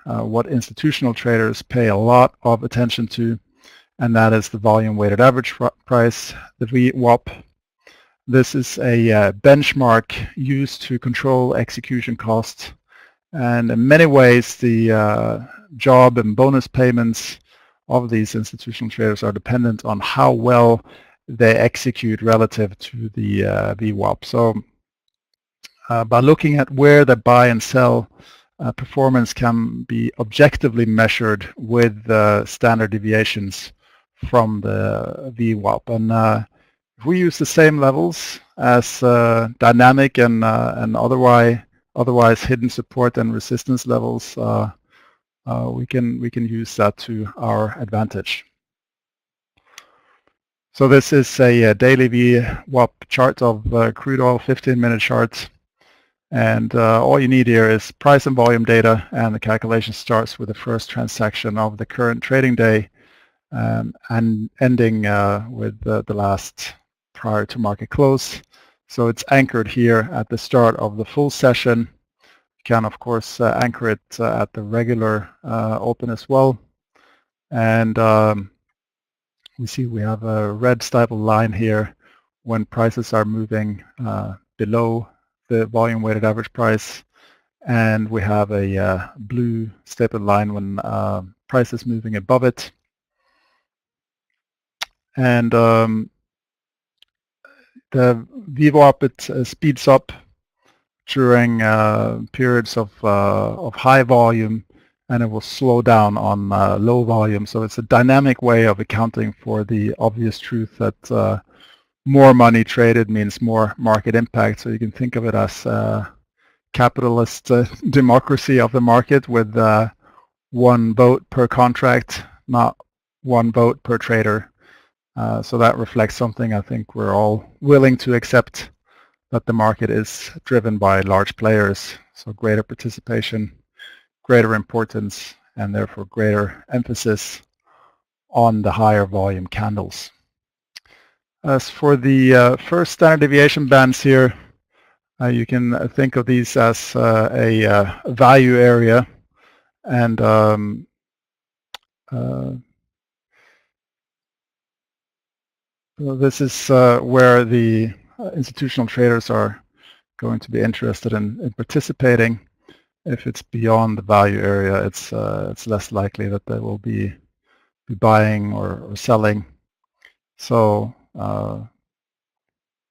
what institutional traders pay a lot of attention to, and that is the volume weighted average price, the VWAP. This is a benchmark used to control execution costs, and in many ways the job and bonus payments of these institutional traders are dependent on how well they execute relative to the VWAP. So by looking at where they buy and sell, performance can be objectively measured with standard deviations from the VWAP. And if we use the same levels as dynamic and otherwise hidden support and resistance levels, we can use that to our advantage. So this is a daily VWAP chart of crude oil, 15-minute chart. And all you need here is price and volume data, and the calculation starts with the first transaction of the current trading day and ending with the last prior to market close. So it's anchored here at the start of the full session. You can, of course, anchor it at the regular open as well. And we see we have a red stapled line here when prices are moving below the volume weighted average price, and we have a blue stapled line when price is moving above it. And the VWAP, it speeds up during periods of high volume, and it will slow down on low volume. So it's a dynamic way of accounting for the obvious truth that more money traded means more market impact. So you can think of it as capitalist democracy of the market, with one vote per contract, not one vote per trader. So that reflects something I think we're all willing to accept, that the market is driven by large players. So greater participation, greater importance, and therefore greater emphasis on the higher volume candles. As for the first standard deviation bands here, you can think of these as a value area, and this is where the institutional traders are going to be interested in participating. If it's beyond the value area, it's less likely that they will be buying or selling. So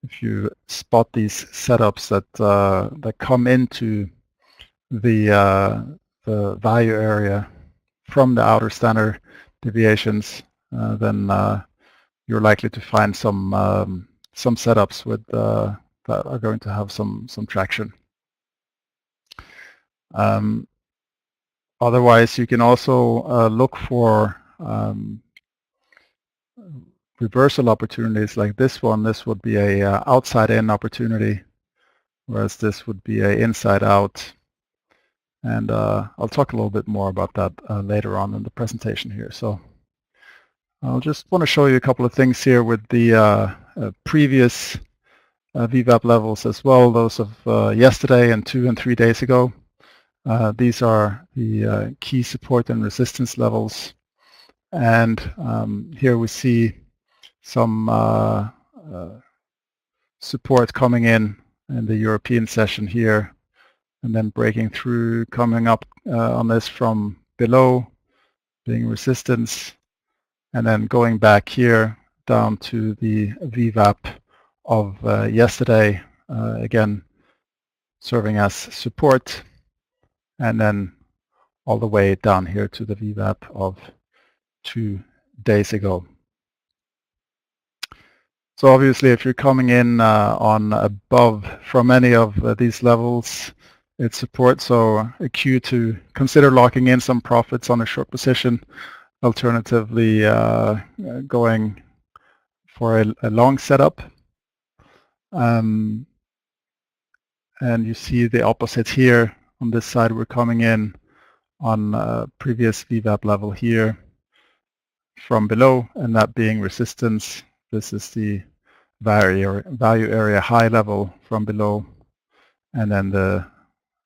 if you spot these setups that come into the value area from the outer standard deviations, then you're likely to find some setups with that are going to have some traction. Otherwise, you can also look for reversal opportunities like this one. This would be a outside-in opportunity, whereas this would be a inside-out. And I'll talk a little bit more about that later on in the presentation here. So I'll just want to show you a couple of things here with the previous VWAP levels as well, those of yesterday and 2 and 3 days ago. These are the key support and resistance levels. And here we see some support coming in the European session here, and then breaking through, coming up on this from below, being resistance, and then going back here down to the VWAP of yesterday, again serving as support, and then all the way down here to the VWAP of 2 days ago. So obviously, if you're coming in on above from any of these levels, it's support. So a cue to consider locking in some profits on a short position. Alternatively, going for a long setup. And you see the opposite here. On this side, we're coming in on previous VWAP level here from below, and that being resistance. This is the value area high level from below, and then the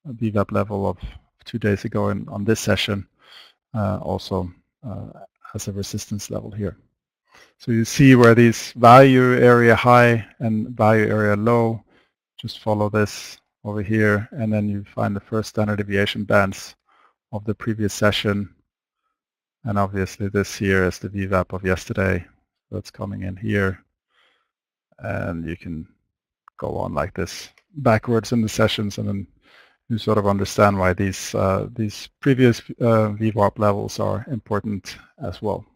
VWAP level of 2 days ago on this session also has a resistance level here. So you see where these value area high and value area low, just follow this over here, and then you find the first standard deviation bands of the previous session. And obviously this here is the VWAP of yesterday. So it's coming in here. And you can go on like this backwards in the sessions, and then you sort of understand why these previous VWAP levels are important as well.